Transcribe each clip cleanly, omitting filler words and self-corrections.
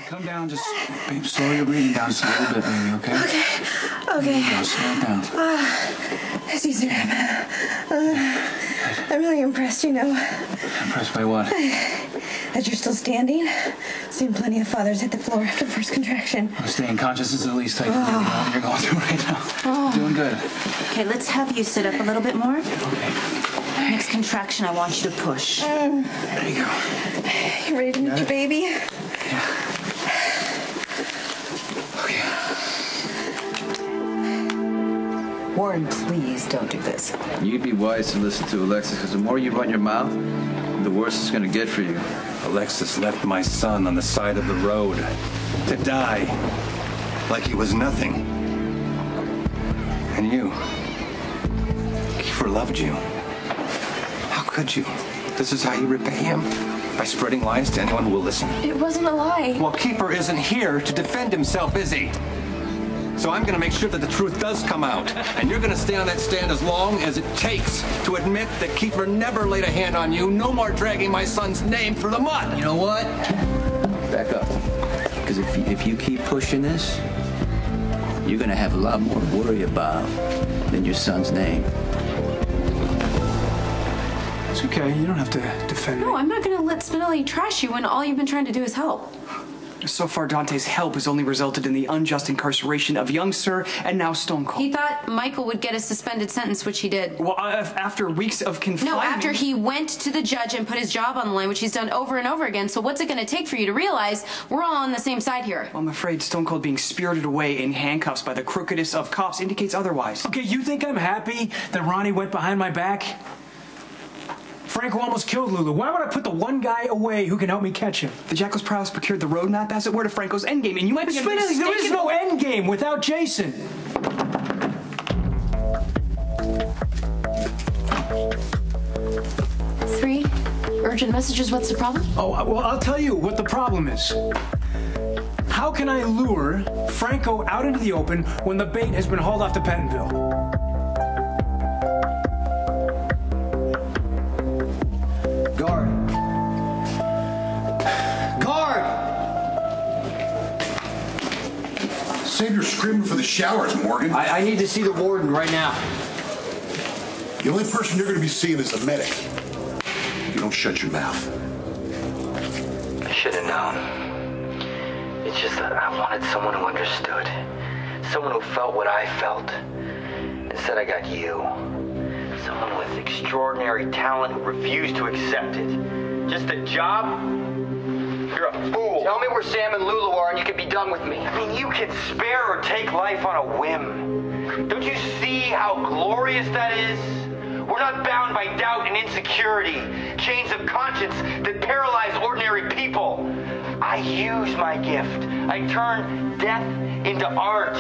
Come down, just babe, slow your breathing down just a little bit, baby, okay? Okay. Now, slow it down. Caesar, I'm really impressed, you know. Impressed by what? That you're still standing. Seen plenty of fathers hit the floor after the first contraction. I'm staying conscious is the least type of thing you're going through right now. You're doing good. Okay, let's have you sit up a little bit more. Okay. Next contraction, I want you to push. There you go. You ready to meet your baby? Yeah. Okay. Warren, please don't do this. You'd be wise to listen to Alexis, because the more you run your mouth, the worse it's going to get for you. Alexis left my son on the side of the road to die. Like he was nothing. And you, Kiefer loved you. How could you? This is how you repay him? By spreading lies to anyone who will listen? It wasn't a lie. Well, Kiefer isn't here to defend himself, is he? So I'm going to make sure that the truth does come out. And you're going to stay on that stand as long as it takes to admit that Kiefer never laid a hand on you. No more dragging my son's name through the mud. You know what? Back up. Because if you keep pushing this, you're going to have a lot more to worry about than your son's name. It's okay. You don't have to defend me. No, I'm not going to let Spinelli trash you when all you've been trying to do is help. So far, Dante's help has only resulted in the unjust incarceration of young Sir and now Stone Cold. He thought Michael would get a suspended sentence, which he did. Well, after weeks of confinement... No, after he went to the judge and put his job on the line, which he's done over and over again. So what's it going to take for you to realize we're all on the same side here? Well, I'm afraid Stone Cold being spirited away in handcuffs by the crookedest of cops indicates otherwise. Okay, you think I'm happy that Ronnie went behind my back? Franco almost killed Lulu. Why would I put the one guy away who can help me catch him? The Jackal's Prowess procured the roadmap, as it were, to Franco's endgame, and you might be getting Spinelli, there is no endgame without Jason. Three urgent messages. What's the problem? Oh, well, I'll tell you what the problem is. How can I lure Franco out into the open when the bait has been hauled off to Pentonville? Guard! Guard! Save your screaming for the showers, Morgan. I need to see the warden right now. The only person you're going to be seeing is the medic. You don't shut your mouth. I should have known. It's just that I wanted someone who understood. Someone who felt what I felt. Instead, I got you. Someone with extraordinary talent who refused to accept it. Just a job? You're a fool. Tell me where Sam and Lulu are and you can be done with me. I mean, you can spare or take life on a whim. Don't you see how glorious that is? We're not bound by doubt and insecurity, chains of conscience that paralyze ordinary people. I use my gift. I turn death into art.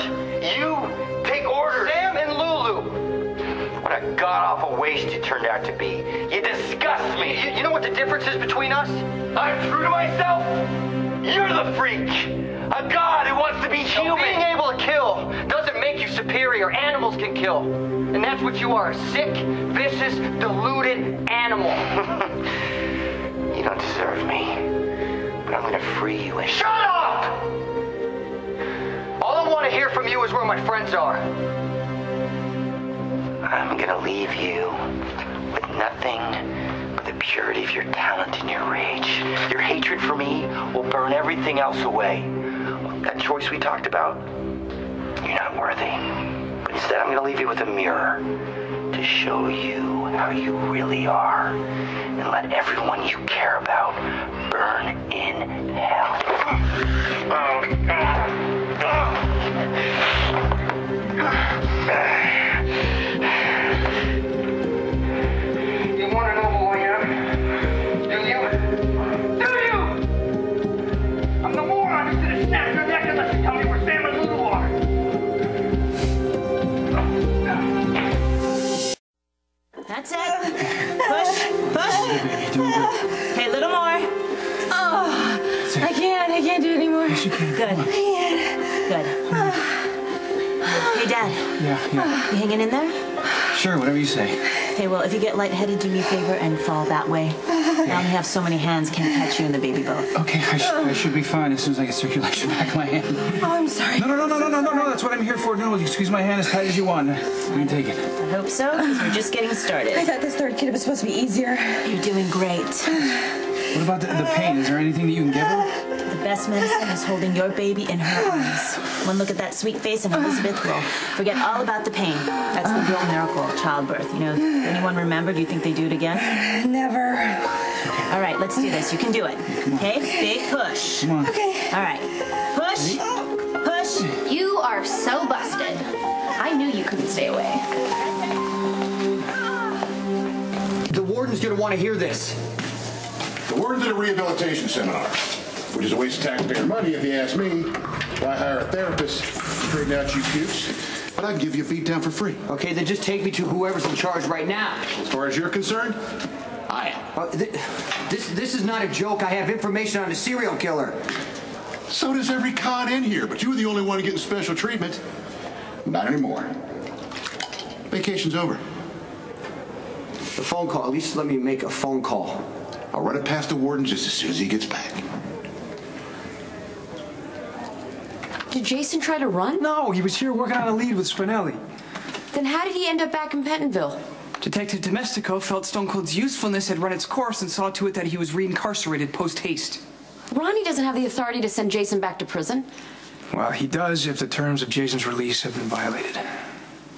You take orders. Sam and Lulu. What a god-awful waste you turned out to be. You disgust me. You know what the difference is between us? I'm true to myself. You're the freak. A god who wants to be human. Being able to kill doesn't make you superior. Animals can kill. And that's what you are. A sick, vicious, deluded animal. You don't deserve me. But I'm going to free you and... Shut up! All I want to hear from you is where my friends are. I'm gonna leave you with nothing but the purity of your talent and your rage. Your hatred for me will burn everything else away. That choice we talked about, you're not worthy. But instead, I'm gonna leave you with a mirror to show you how you really are. And let everyone you care about burn in hell. You want to know who I am? Do you? Do you? I'm the moron who's gonna snap your neck unless you tell me where Sam and Lulu are. That's it. Push, push. Okay, a little more. Oh, I can't do it anymore. Good. Good. Hey, Dad. Yeah. You hanging in there? Sure, whatever you say. Okay, well, if you get lightheaded, do me a favor and fall that way. I only have so many hands, can't catch you and the baby both. Okay, I should be fine as soon as I get circulation back in my hand. Oh, I'm sorry. No, that's what I'm here for. No, you squeeze my hand as tight as you want. You can take it. I hope so, because we're just getting started. I thought this third kid was supposed to be easier. You're doing great. What about the pain? Is there anything that you can give her? The best medicine is holding your baby in her arms. One look at that sweet face and Elizabeth will forget all about the pain. That's the real miracle of childbirth. You know, anyone remember? Do you think they do it again? Never. All right, let's do this. You can do it. Okay? Big push. Come on. Okay. All right. Push. Push. You are so busted. I knew you couldn't stay away. The warden's gonna want to hear this. The warden's at a rehabilitation seminar, which is a waste of taxpayer money if you ask me. Why hire a therapist to straighten out you cutes? But I'd give you a beat down for free. Okay, then just take me to whoever's in charge right now. As far as you're concerned, I am. This is not a joke. I have information on a serial killer. So does every con in here, but you were the only one getting special treatment. Not anymore. Vacation's over. The phone call. At least let me make a phone call. I'll run it past the warden just as soon as he gets back. Did Jason try to run? No, he was here working on a lead with Spinelli. Then how did he end up back in Pentonville? Detective Domestico felt Stone Cold's usefulness had run its course and saw to it that he was reincarcerated post-haste. Ronnie doesn't have the authority to send Jason back to prison. Well, he does if the terms of Jason's release have been violated.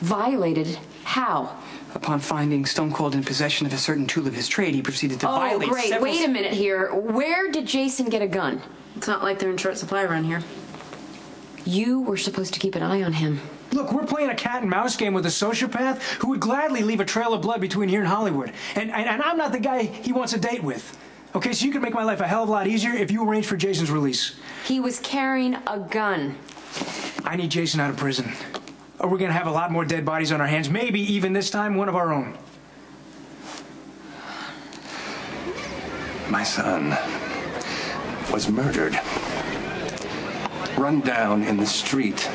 Violated? How? Upon finding Stone Cold in possession of a certain tool of his trade, he proceeded to violate great. several... Wait a minute here. Where did Jason get a gun? It's not like they're in short supply around here. You were supposed to keep an eye on him. Look, we're playing a cat and mouse game with a sociopath who would gladly leave a trail of blood between here and Hollywood. And I'm not the guy he wants a date with. Okay, so you could make my life a hell of a lot easier if you arrange for Jason's release. He was carrying a gun. I need Jason out of prison. Or we're gonna have a lot more dead bodies on our hands. Maybe even this time one of our own. My son was murdered. Run down in the street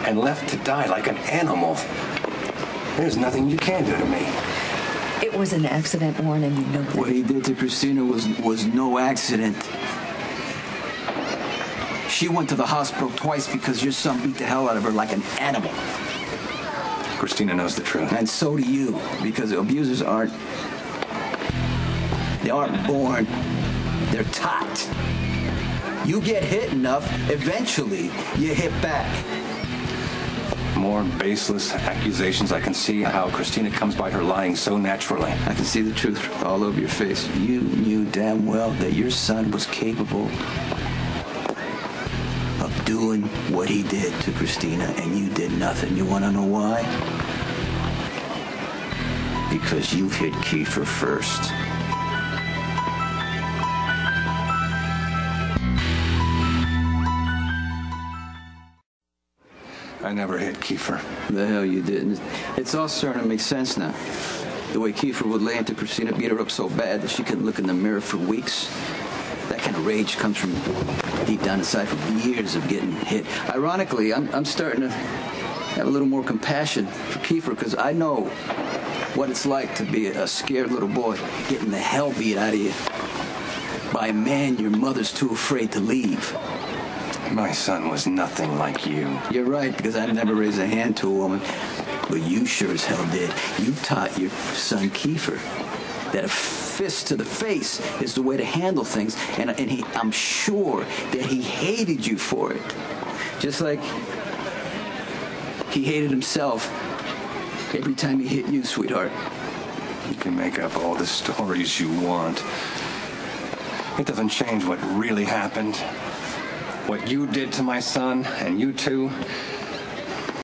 and left to die like an animal. There's nothing you can do to me. It was an accident, Warren, and you know that. What he did to Christina was no accident. She went to the hospital twice because your son beat the hell out of her like an animal. Christina knows the truth. And so do you, because abusers aren't born, they're taught. You get hit enough, eventually you hit back. More baseless accusations. I can see how Christina comes by her lying so naturally. I can see the truth all over your face. You knew damn well that your son was capable of doing what he did to Christina, and you did nothing. You want to know why? Because you hit Kiefer first. I never hit Kiefer. The hell you didn't. It's all starting to make sense now. The way Kiefer would lay into Christina, beat her up so bad that she couldn't look in the mirror for weeks. That kind of rage comes from deep down inside from years of getting hit. Ironically, I'm starting to have a little more compassion for Kiefer because I know what it's like to be a scared little boy getting the hell beat out of you by a man your mother's too afraid to leave. My son was nothing like you. You're right, because I never raised a hand to a woman. But you sure as hell did. You taught your son Kiefer that a fist to the face is the way to handle things. And I'm sure that he hated you for it. Just like he hated himself every time he hit you, sweetheart. You can make up all the stories you want. It doesn't change what really happened. What you did to my son, and you too,